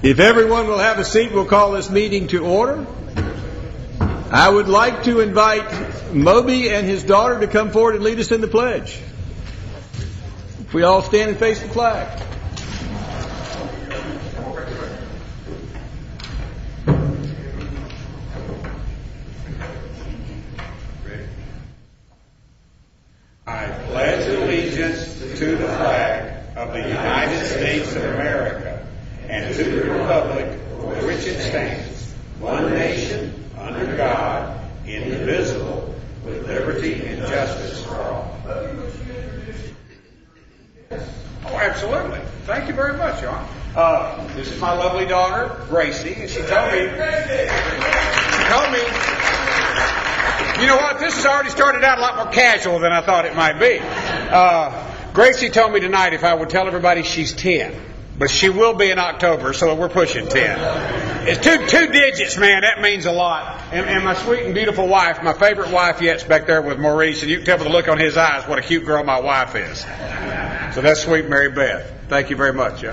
If everyone will have a seat, we'll call this meeting to order. I would like to invite Moby and his daughter to come forward and lead us in the pledge. If we all stand and face the flag. I pledge allegiance to the flag of the United States of America and to the republic for which it stands, one nation, under God, indivisible, with liberty and justice for all. Oh, absolutely. Thank you very much, John. This is my lovely daughter, Gracie, and she told me, you know what, this has already started out a lot more casual than I thought it might be. Gracie told me tonight if I would tell everybody she's 10. But she will be in October, so we're pushing 10. It's two digits, man. That means a lot. And my sweet and beautiful wife, my favorite wife yet's back there with Maurice, and you can tell by the look on his eyes what a cute girl my wife is. So that's sweet Mary Beth. Thank you very much. Yeah.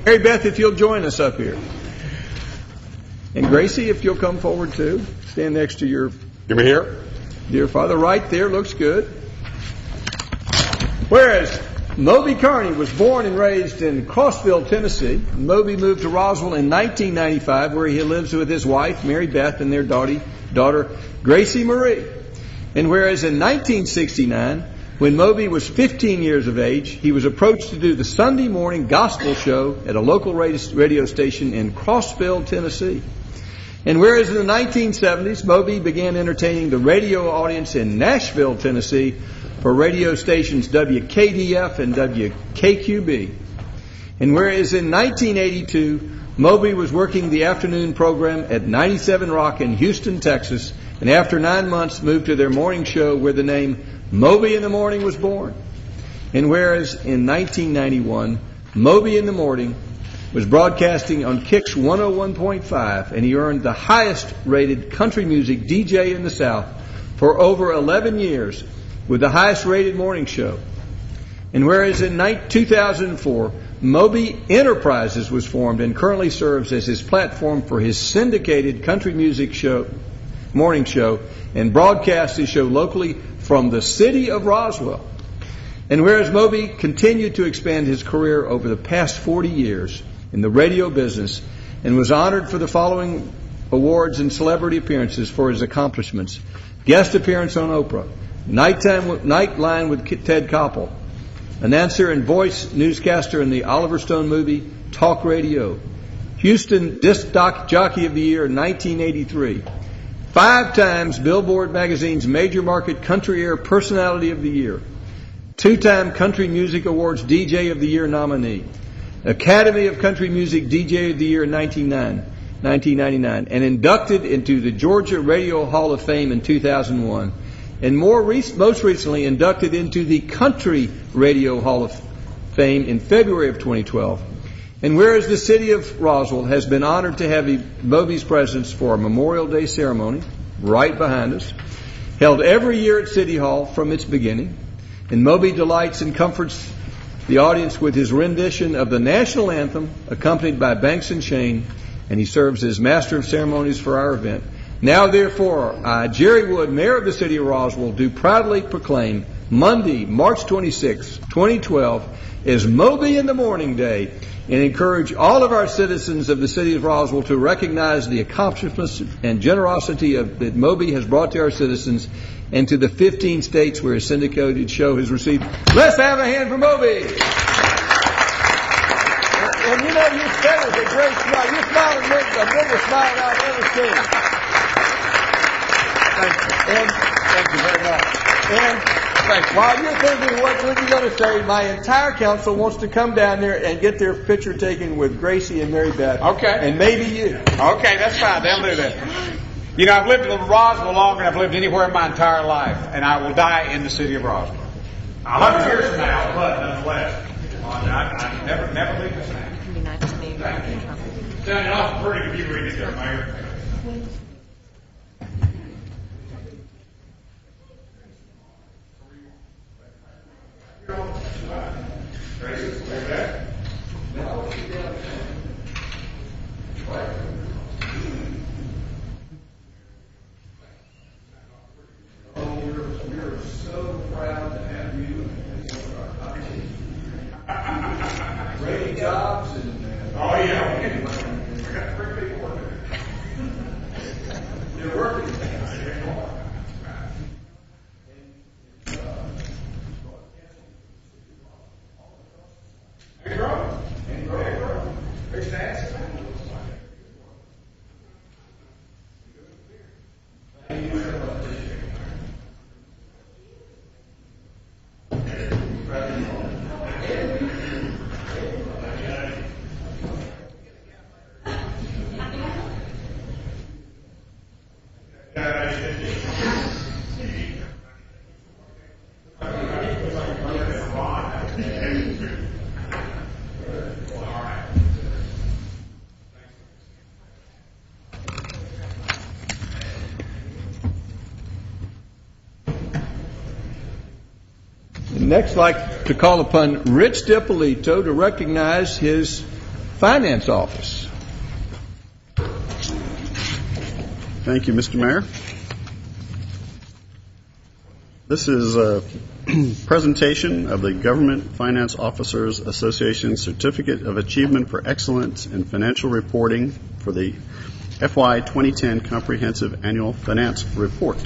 Mary Beth, if you'll join us up here. And Gracie, if you'll come forward too. Stand next to your... Give me here. Dear Father, right there, looks good. Whereas Moby Carney was born and raised in Crossville, Tennessee, Moby moved to Roswell in 1995, where he lives with his wife, Mary Beth, and their daughter, Gracie Marie. And whereas in 1969, when Moby was 15 years of age, he was approached to do the Sunday morning gospel show at a local radio station in Crossville, Tennessee. And whereas in the 1970s, Moby began entertaining the radio audience in Nashville, Tennessee, for radio stations WKDF and WKQB. And whereas in 1982, Moby was working the afternoon program at 97 Rock in Houston, Texas, and after 9 months moved to their morning show where the name Moby in the Morning was born. And whereas in 1991, Moby in the Morning was broadcasting on Kix 101.5, and he earned the highest rated country music DJ in the South for over 11 years, with the highest rated morning show. And whereas in 2004, Moby Enterprises was formed and currently serves as his platform for his syndicated country music show, morning show, and broadcasts his show locally from the city of Roswell. And whereas Moby continued to expand his career over the past 40 years in the radio business and was honored for the following awards and celebrity appearances for his accomplishments: guest appearance on Oprah, Nightline with Ted Koppel, announcer and voice newscaster in the Oliver Stone movie Talk Radio, Houston Disc Jockey of the Year 1983, 5 times Billboard Magazine's Major Market Country Air Personality of the Year, 2-time Country Music Awards DJ of the Year nominee, Academy of Country Music DJ of the Year 1999, and inducted into the Georgia Radio Hall of Fame in 2001. And most recently inducted into the Country Radio Hall of Fame in February of 2012. And whereas the city of Roswell has been honored to have Moby's presence for a Memorial Day ceremony right behind us, held every year at City Hall from its beginning, and Moby delights and comforts the audience with his rendition of the national anthem accompanied by Banks and Shane, and he serves as master of ceremonies for our event. Now, therefore, I, Jerry Wood, Mayor of the City of Roswell, do proudly proclaim Monday, March 26, 2012, as Moby in the Morning Day, and encourage all of our citizens of the City of Roswell to recognize the accomplishments and generosity that Moby has brought to our citizens and to the 15 states where his syndicated show has received. Let's have a hand for Moby! And you know, you said it with a great smile. You smiled and made the biggest smile I've ever seen. Thank you very much. And while you're thinking what you're going to say, my entire council wants to come down there and get their picture taken with Gracie and Mary Beth. Okay. And maybe you. Okay, that's fine. They'll do that. You know, I've lived in Roswell longer than I've lived anywhere in my entire life, and I will die in the city of Roswell. 100 years from now, but nonetheless. I never leave this now. It can be nice to me. Sounding awful pretty if you read it there, Mayor. Gracie, like that. Next, I'd like to call upon Rich DiPolito to recognize his finance office. Thank you, Mr. Mayor. This is a presentation of the Government Finance Officers Association Certificate of Achievement for Excellence in Financial Reporting for the FY 2010 Comprehensive Annual Finance Report.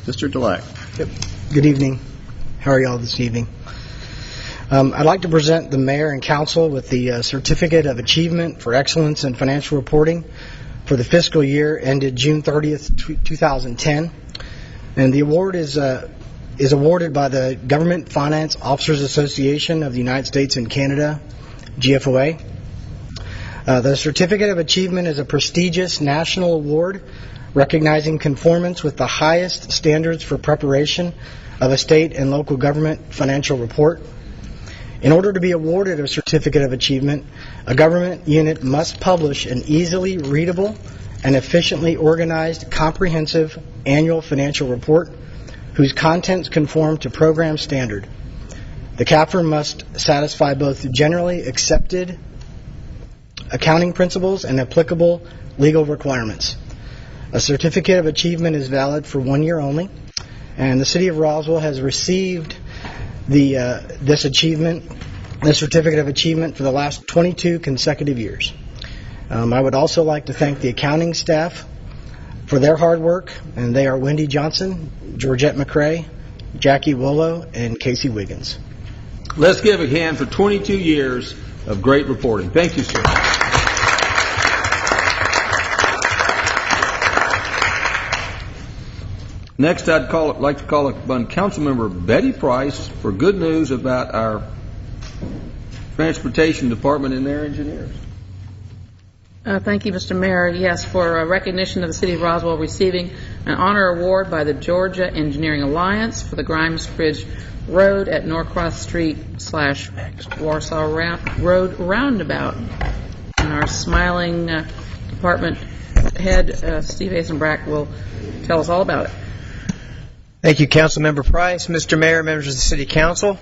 Mr. Dulac. Yep. Good evening. How are you all this evening? I'd like to present the Mayor and Council with the Certificate of Achievement for Excellence in Financial Reporting for the fiscal year ended June 30th, 2010. And the award is awarded by the Government Finance Officers Association of the United States and Canada, GFOA. The Certificate of Achievement is a prestigious national award recognizing conformance with the highest standards for preparation of a state and local government financial report. In order to be awarded a Certificate of Achievement, a government unit must publish an easily readable and efficiently organized comprehensive annual financial report whose contents conform to program standard. The CAFR must satisfy both generally accepted accounting principles and applicable legal requirements. A Certificate of Achievement is valid for 1 year only, and the City of Roswell has received this Certificate of Achievement for the last 22 consecutive years. I would also like to thank the accounting staff for their hard work, and they are Wendy Johnson, Georgette McCrae, Jackie Wollo, and Casey Wiggins. Let's give a hand for 22 years of great reporting. Thank you, sir. Next, I'd like to call upon Councilmember Betty Price for good news about our Transportation Department and their engineers. Thank you, Mr. Mayor. Yes, for recognition of the City of Roswell receiving an honor award by the Georgia Engineering Alliance for the Grimes Bridge Road at Norcross Street / Warsaw Road Roundabout. And our smiling department head, Steve Asenbrack, will tell us all about it. Thank you, Councilmember Price, Mr. Mayor, members of the City Council.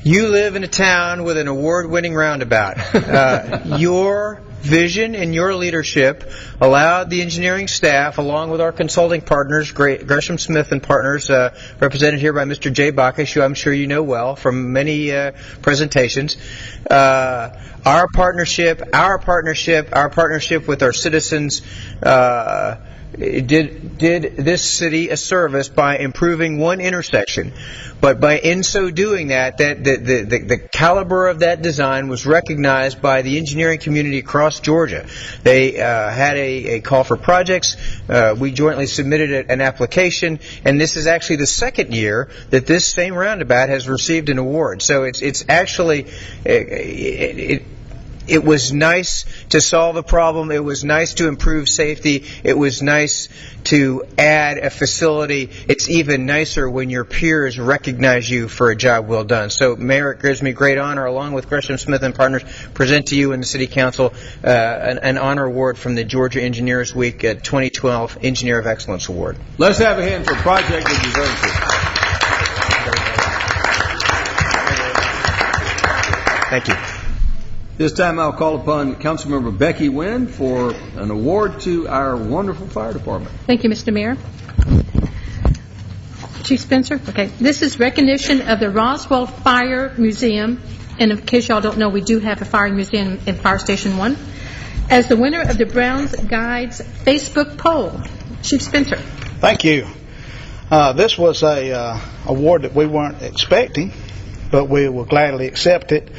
You live in a town with an award-winning roundabout. Your vision and your leadership allowed the engineering staff, along with our consulting partners, Gresham Smith and Partners, represented here by Mr. Jay Bacchus, who I'm sure you know well from many presentations. Our partnership with our citizens did this city a service by improving one intersection, but in so doing that the caliber of that design was recognized by the engineering community across Georgia. They had a call for projects. We jointly submitted an application, and this is actually the second year that this same roundabout has received an award. So it's actually it was nice to solve a problem. It was nice to improve safety. It was nice to add a facility. It's even nicer when your peers recognize you for a job well done. So, Mayor, it gives me great honor, along with Gresham Smith and Partners, present to you and the City Council an honor award from the Georgia Engineers Week 2012 Engineer of Excellence Award. Let's have a hand for a project that deserves it. Thank you. This time I'll call upon Councilmember Becky Wynn for an award to our wonderful fire department. Thank you, Mr. Mayor. Chief Spencer? Okay. This is recognition of the Roswell Fire Museum. And in case y'all don't know, we do have a fire museum in Fire Station 1. as the winner of the Browns Guides Facebook poll. Chief Spencer. Thank you. This was a award that we weren't expecting, but we will gladly accept it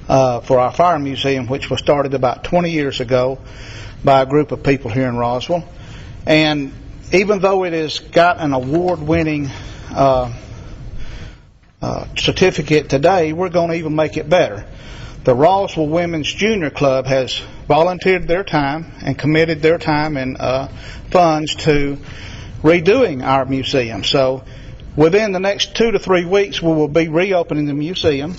for our fire museum, which was started about 20 years ago by a group of people here in Roswell. And even though it has got an award-winning certificate today, we're going to even make it better. The Roswell Women's Junior Club has volunteered their time and committed their time and funds to redoing our museum. So within the next 2 to 3 weeks, we will be reopening the museum.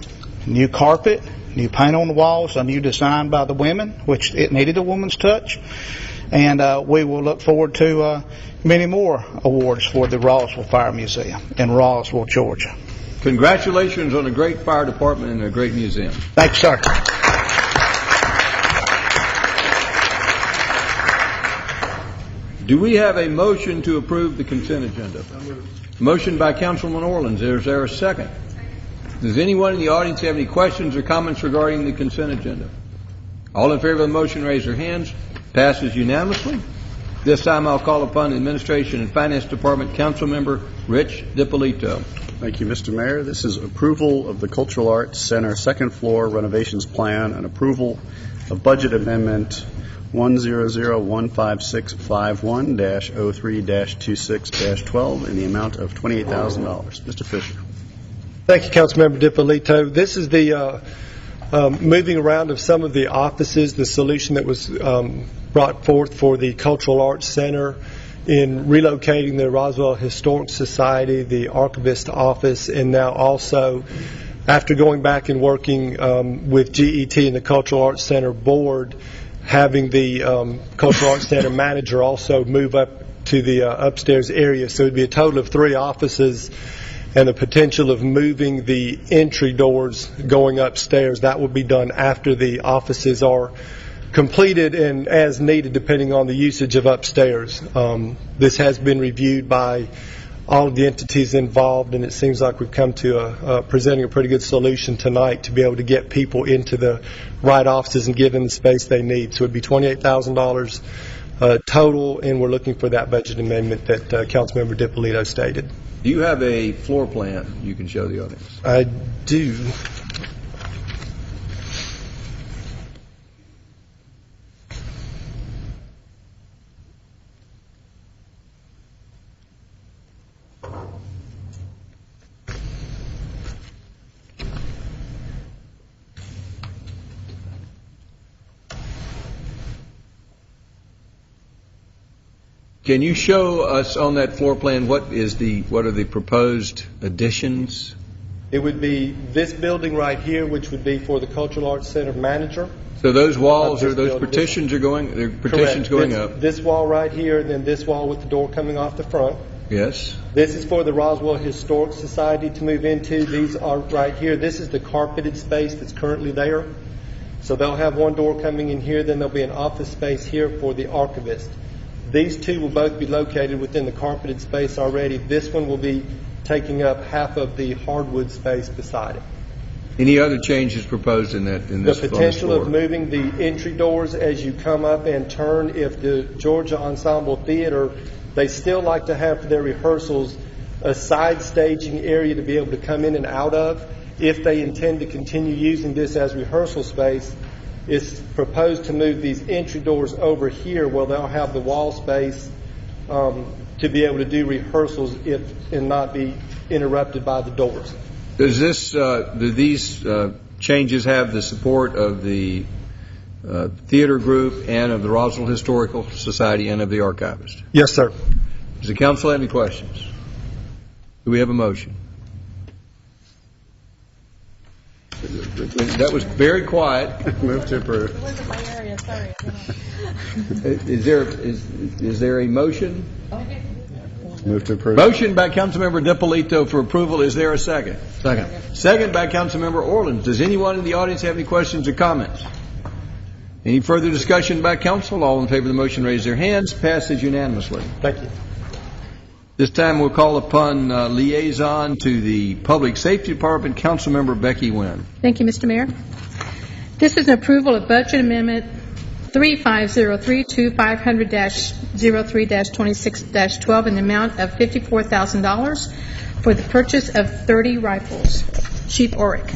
New carpet, new paint on the walls, a new design by the women, which it needed a woman's touch. And we will look forward to many more awards for the Roswell Fire Museum in Roswell, Georgia. Congratulations on a great fire department and a great museum. Thanks, sir. Do we have a motion to approve the consent agenda? Motion by Councilman Orleans. Is there a second? Does anyone in the audience have any questions or comments regarding the consent agenda? All in favor of the motion, raise their hands. Passes unanimously. This time I'll call upon the Administration and Finance Department Council Member Rich DiPolito. Thank you, Mr. Mayor. This is approval of the Cultural Arts Center second floor renovations plan and approval of budget amendment 100-15651-03-26-12 in the amount of $28,000. Mr. Fisher. Thank you, Councilmember DiPolito. This is the moving around of some of the offices, the solution that was brought forth for the Cultural Arts Center in relocating the Roswell Historic Society, the archivist office, and now also, after going back and working with GET and the Cultural Arts Center board, having the Cultural Arts Center manager also move up to the upstairs area. So it would be a total of 3 offices and the potential of moving the entry doors going upstairs. That will be done after the offices are completed and as needed depending on the usage of upstairs. This has been reviewed by all of the entities involved, and it seems like we've come to presenting a pretty good solution tonight to be able to get people into the right offices and give them the space they need. So it would be $28,000 total, and we're looking for that budget amendment that Councilmember DiPolito stated. Do you have a floor plan you can show the audience? I do. Can you show us on that floor plan what are the proposed additions? It would be this building right here, which would be for the Cultural Arts Center manager. So those walls or those partitions are going up? This wall right here, and then this wall with the door coming off the front. Yes. This is for the Roswell Historic Society to move into. These are right here. This is the carpeted space that's currently there. So they'll have one door coming in here, then there'll be an office space here for the archivist. These two will both be located within the carpeted space already. This one will be taking up half of the hardwood space beside it. Any other changes proposed in this The potential floor? of moving the entry doors as you come up and turn. If the Georgia Ensemble Theater, they still like to have for their rehearsals a side staging area to be able to come in and out of. If they intend to continue using this as rehearsal space, it's proposed to move these entry doors over here where they'll have the wall space to be able to do rehearsals and not be interrupted by the doors. Does do these changes have the support of the theater group and of the Roswell Historical Society and of the archivist? Yes, sir. Does the council have any questions? Do we have a motion? That was very quiet. Move to approve. It wasn't my area, sorry. Is there a motion? Move to approve. Motion by Councilmember DiPolito for approval. Is there a second? Second. Second by Councilmember Orleans. Does anyone in the audience have any questions or comments? Any further discussion by council? All in favor of the motion raise their hands. Passes unanimously. Thank you. This time we'll call upon liaison to the Public Safety Department, Councilmember Becky Wynn. Thank you, Mr. Mayor. This is an approval of budget amendment 3503 to 500-03-26-12 in the amount of $54,000 for the purchase of 30 rifles. Chief Orrick.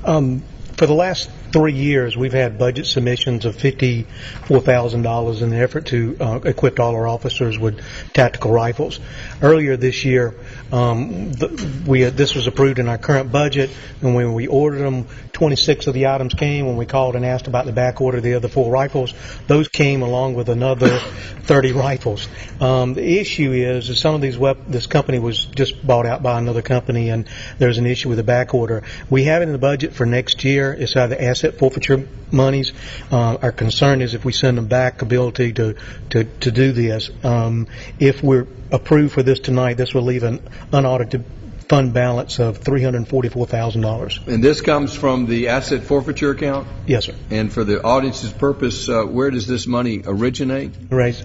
For the last 3 years, we've had budget submissions of $54,000 in the effort to equip all our officers with tactical rifles. Earlier this year, this was approved in our current budget, and when we ordered them, 26 of the items came. When we called and asked about the back order of the other 4 rifles, those came along with another 30 rifles. The issue is that some of these this company was just bought out by another company, and there's an issue with the back order. We have it in the budget for next year. It's out of the asset forfeiture monies. Our concern is if we send them back, ability to do this. If we're approved for this tonight, this will leave an unaudited fund balance of $344,000. And this comes from the asset forfeiture account? Yes, sir. And for the audience's purpose, where does this money originate? Right.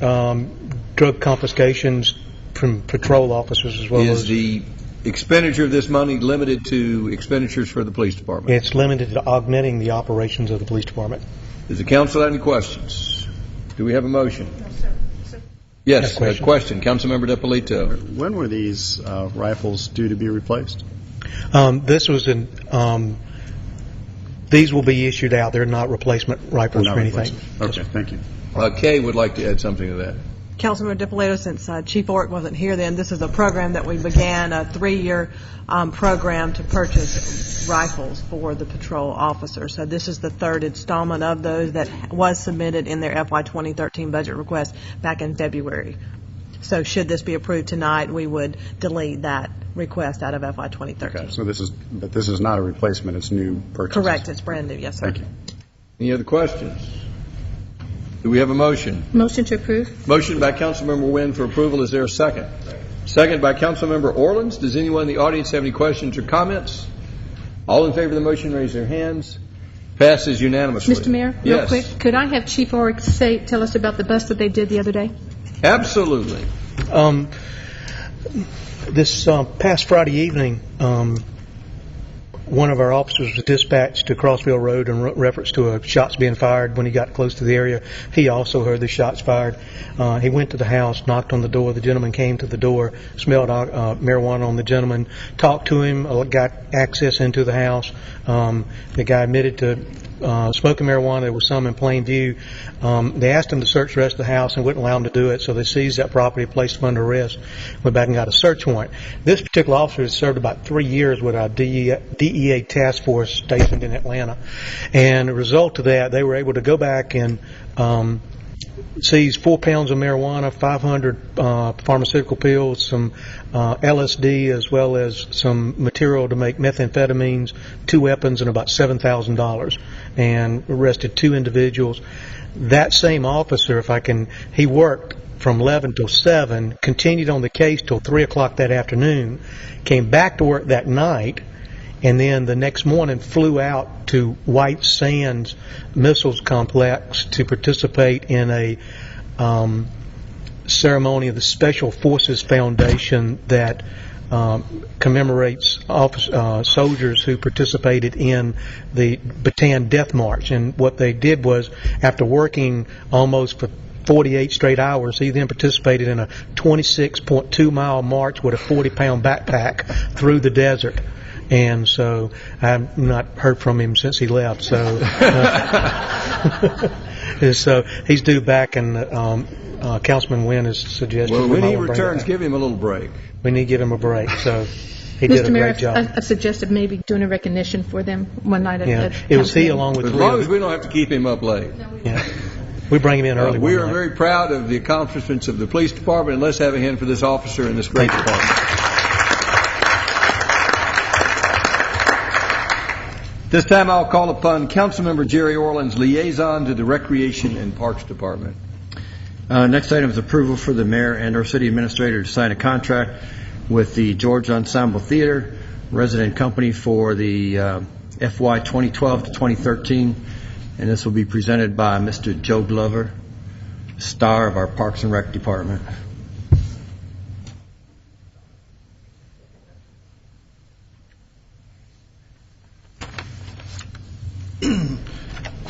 Drug confiscations from patrol officers as well as... Is the expenditure of this money limited to expenditures for the police department? It's limited to augmenting the operations of the police department. Does the council have any questions? Do we have a motion? No, sir. Yes, a question. Councilmember DiPolito. When were these rifles due to be replaced? These will be issued out. They're not replacement rifles or anything. Okay, thank you. Kay would like to add something to that. Councilmember DiPolito, since Chief Orrick wasn't here then, this is a program that we began, a 3-year program to purchase rifles for the patrol officers. So this is the third installment of those that was submitted in their FY 2013 budget request back in February. So should this be approved tonight, we would delete that request out of FY 2013. Okay, so this is not a replacement, it's new purchase. Correct, it's brand new, yes, sir. Thank you. Any other questions? Do we have a motion? Motion to approve. Motion by Councilmember Wynn for approval. Is there a second? Second by Councilmember Orlins. Does anyone in the audience have any questions or comments? All in favor of the motion, raise their hands. Passes unanimously. Mr. Mayor, yes. real quick, could I have Chief Orrick tell us about the bust that they did the other day? Absolutely. This past Friday evening, one of our officers was dispatched to Crossville Road in reference to shots being fired. When he got close to the area, he also heard the shots fired. He went to the house, knocked on the door. The gentleman came to the door, smelled marijuana on the gentleman, talked to him, got access into the house. The guy admitted to smoking marijuana. There was some in plain view. They asked him to search the rest of the house and wouldn't allow him to do it, so they seized that property, placed him under arrest, went back and got a search warrant. This particular officer has served about 3 years with our DEA task force stationed in Atlanta, and as a result of that, they were able to go back and seize 4 pounds of marijuana, 500 pharmaceutical pills, some LSD, as well as some material to make methamphetamines, 2 weapons, and about $7,000, and arrested 2 individuals. That same officer, he worked from 11 till 7, continued on the case till 3 o'clock that afternoon, came back to work that night, and then the next morning flew out to White Sands Missiles Complex to participate in a ceremony of the Special Forces Foundation that commemorates soldiers who participated in the Bataan Death March. And what they did was, after working almost for 48 straight hours, he then participated in a 26.2-mile march with a 40-pound backpack through the desert. And so I've not heard from him since he left. So, so he's due back, and Councilman Wynn has suggested. Well, when he returns, give him a little break. We need to give him a break. So he did a great job. I've suggested maybe doing a recognition for them one night. It was he along with. As long as we don't have to keep him up late. Yeah. We bring him in early. We are very proud of the accomplishments of the police department, and let's have a hand for this officer in this great department. This time I'll call upon Councilmember Jerry Orlins, liaison to the Recreation and Parks Department. Next item is approval for the mayor and our city administrator to sign a contract with the George Ensemble Theater, resident company, for the FY 2012 to 2013. And this will be presented by Mr. Joe Glover, star of our Parks and Rec Department.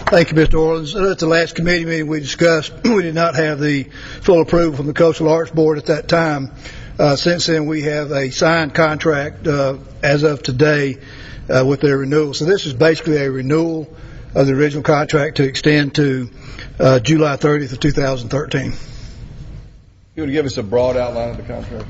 Thank you, Mr. Orleans. At the last committee meeting we discussed, we did not have the full approval from the Cultural Arts Board at that time. Since then, we have a signed contract as of today with their renewal. So this is basically a renewal of the original contract to extend to July 30th of 2013. You want to give us a broad outline of the contract?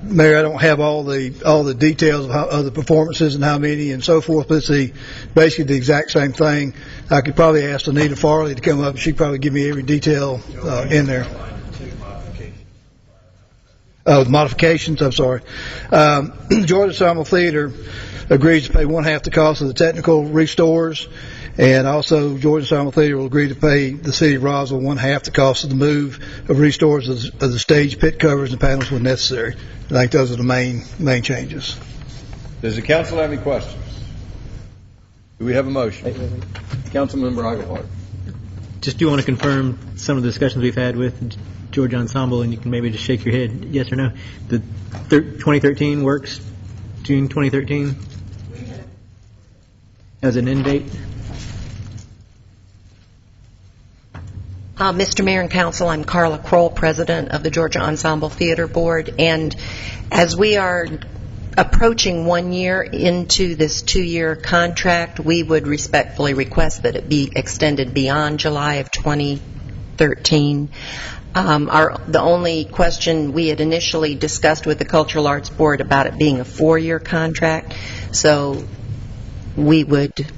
Mayor, I don't have all the details of the performances and how many and so forth, but it's basically the exact same thing. I could probably ask Anita Farley to come up, and she'd probably give me every detail in there. The modifications, I'm sorry. Georgia Ensemble Theater agrees to pay one-half the cost of the technical restores, and also Georgia Ensemble Theater will agree to pay the City of Roswell one-half the cost of the move of restores of the stage pit covers and panels when necessary. I think those are the main changes. Does the council have any questions? Do we have a motion? Councilmember Eichelhardt. Just do want to confirm some of the discussions we've had with Georgia Ensemble, and you can maybe just shake your head, yes or no. The 2013 works, June 2013, as an end date? Mr. Mayor and Council, I'm Carla Kroll, President of the Georgia Ensemble Theater Board, and as we are approaching 1 year into this 2-year contract, we would respectfully request that it be extended beyond July of 2013. The only question we had initially discussed with the Cultural Arts Board about it being a 4-year contract, so we would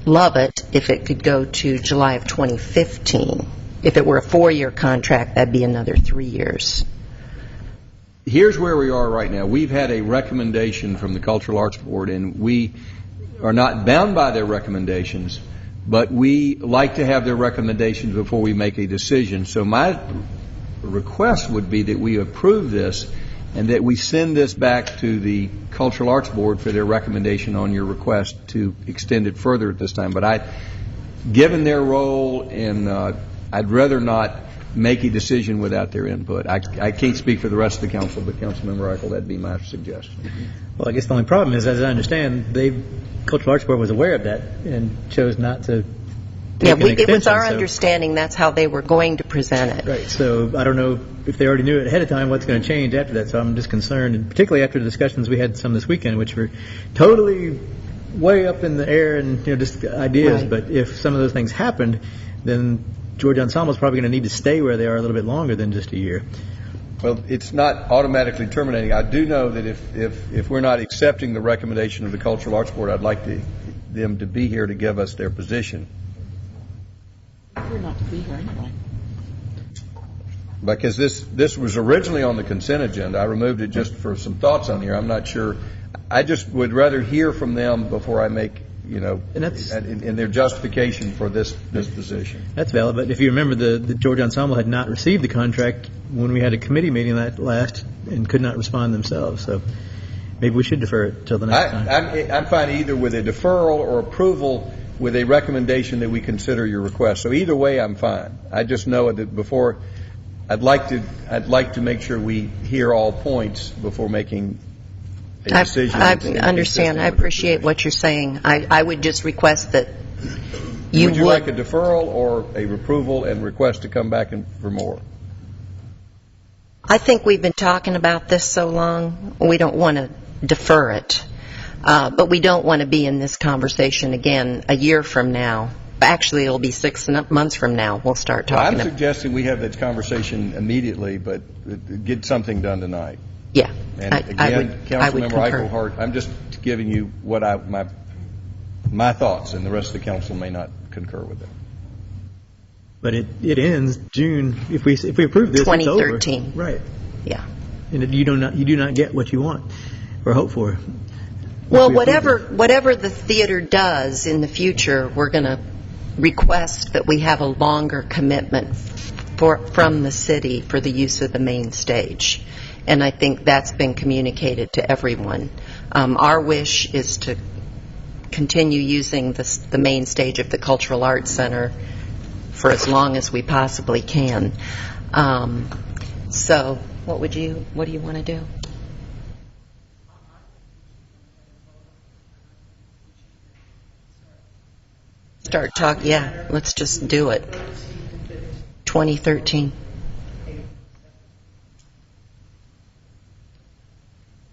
love it if it could go to July of 2015. If it were a 4-year contract, that'd be another 3 years. Here's where we are right now. We've had a recommendation from the Cultural Arts Board, and we are not bound by their recommendations, but we like to have their recommendations before we make a decision. So my request would be that we approve this and that we send this back to the Cultural Arts Board for their recommendation on your request to extend it further at this time. But given their role, and I'd rather not make a decision without their input. I can't speak for the rest of the council, but Councilmember Eichel, that'd be my suggestion. Well, I guess the only problem is, as I understand, Cultural Arts Board was aware of that and chose not to take an extension. It was our understanding that's how they were going to present it. Right, so I don't know if they already knew it ahead of time what's going to change after that, so I'm just concerned, and particularly after the discussions we had some this weekend, which were totally way up in the air and just ideas, right. But if some of those things happened, then Georgia Ensemble is probably going to need to stay where they are a little bit longer than just a year. Well, it's not automatically terminating. I do know that if we're not accepting the recommendation of the Cultural Arts Board, I'd like them to be here to give us their position. We're not to be here anyway. Because this was originally on the consent agenda. I removed it just for some thoughts on here. I'm not sure. I just would rather hear from them before I make in their justification for this position. That's valid, but if you remember, the Georgia Ensemble had not received the contract when we had a committee meeting that last and could not respond themselves, so maybe we should defer it till the next time. I'm fine either with a deferral or approval with a recommendation that we consider your request. So either way, I'm fine. I just know that before, I'd like to make sure we hear all points before making I understand. I appreciate what you're saying. I would just request that you would. Would you like a deferral or a approval and request to come back for more? I think we've been talking about this so long, we don't want to defer it. But we don't want to be in this conversation again a year from now. Actually, it'll be 6 months from now. We'll start talking. I'm suggesting we have that conversation immediately, but get something done tonight. Yeah, and again, Councilmember Eichelhardt, I'm just giving you what my thoughts, and the rest of the council may not concur with it. But it ends June if we approve this. 2013, it's over. Right? Yeah. And you do not get what you want or hope for. Well, whatever the theater does in the future, we're going to request that we have a longer commitment from the city for the use of the main stage. And I think that's been communicated to everyone. Our wish is to continue using the main stage of the Cultural Arts Center for as long as we possibly can. So what do you want to do? start talking. Yeah, let's just do it. 2013.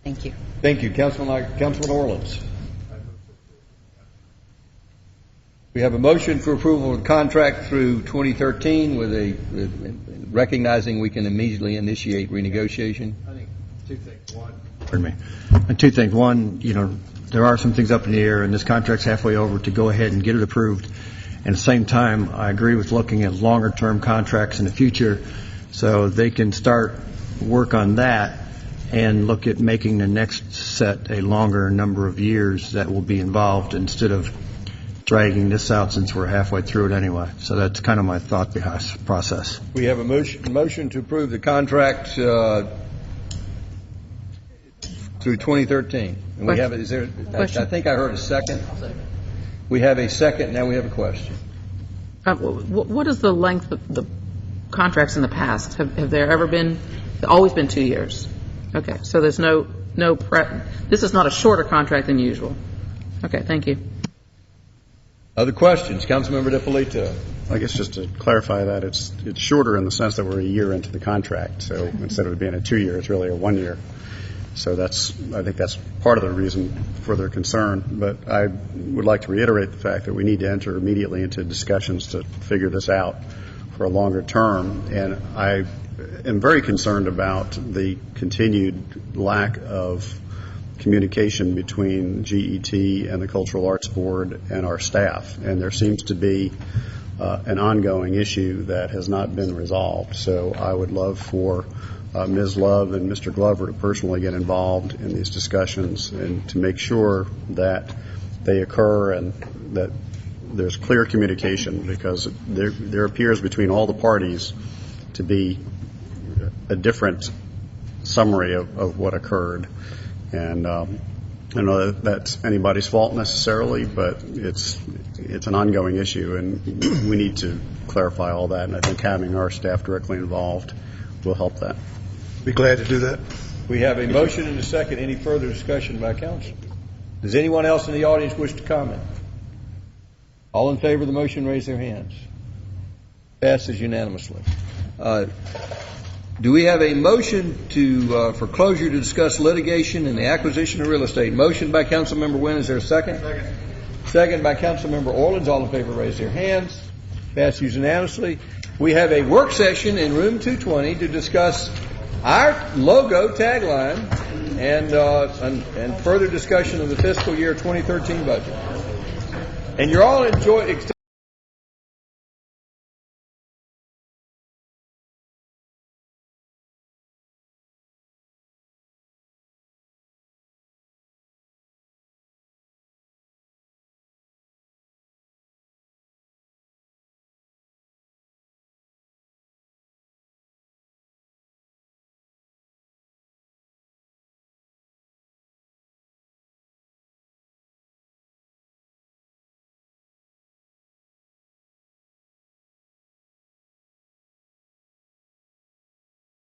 Thank you. Thank you. Councilman Orleans. We have a motion for approval of the contract through 2013 with recognizing we can immediately initiate renegotiation. I think two things. Two things. One, there are some things up in the air, and this contract's halfway over to go ahead and get it approved. And at the same time, I agree with looking at longer-term contracts in the future so they can start work on that and look at making the next set a longer number of years that will be involved instead of dragging this out since we're halfway through it anyway. So that's kind of my thought behind the process. We have a motion to approve the contract through 2013. And we have, I think I heard a second. We have a second. Now we have a question. What is the length of the contracts in the past? Have there ever been, always been 2 years? Okay, so there's this is not a shorter contract than usual. Okay, thank you. Other questions? Councilmember DiPolito. I guess just to clarify that, it's shorter in the sense that we're a year into the contract. So instead of it being a 2 year, it's really a 1 year. So I think that's part of the reason for their concern. But I would like to reiterate the fact that we need to enter immediately into discussions to figure this out for a longer term. And I am very concerned about the continued lack of communication between GET and the Cultural Arts Board and our staff. And there seems to be an ongoing issue that has not been resolved. So I would love for Ms. Love and Mr. Glover to personally get involved in these discussions and to make sure that they occur and that there's clear communication, because there appears between all the parties to be a different summary of what occurred. And I don't know that that's anybody's fault necessarily, but it's an ongoing issue, and we need to clarify all that. And I think having our staff directly involved will help that. Be glad to do that. We have a motion and a second. Any further discussion by council? Does anyone else in the audience wish to comment? All in favor of the motion, raise their hands. Passes unanimously. Do we have a motion for closure to discuss litigation and the acquisition of real estate? Motion by Councilmember Wynn. Is there a second? Second. Second by Councilmember Orleans. All in favor, raise their hands. Passes unanimously. We have a work session in room 220 to discuss our logo tagline and further discussion of the fiscal year 2013 budget. And you're all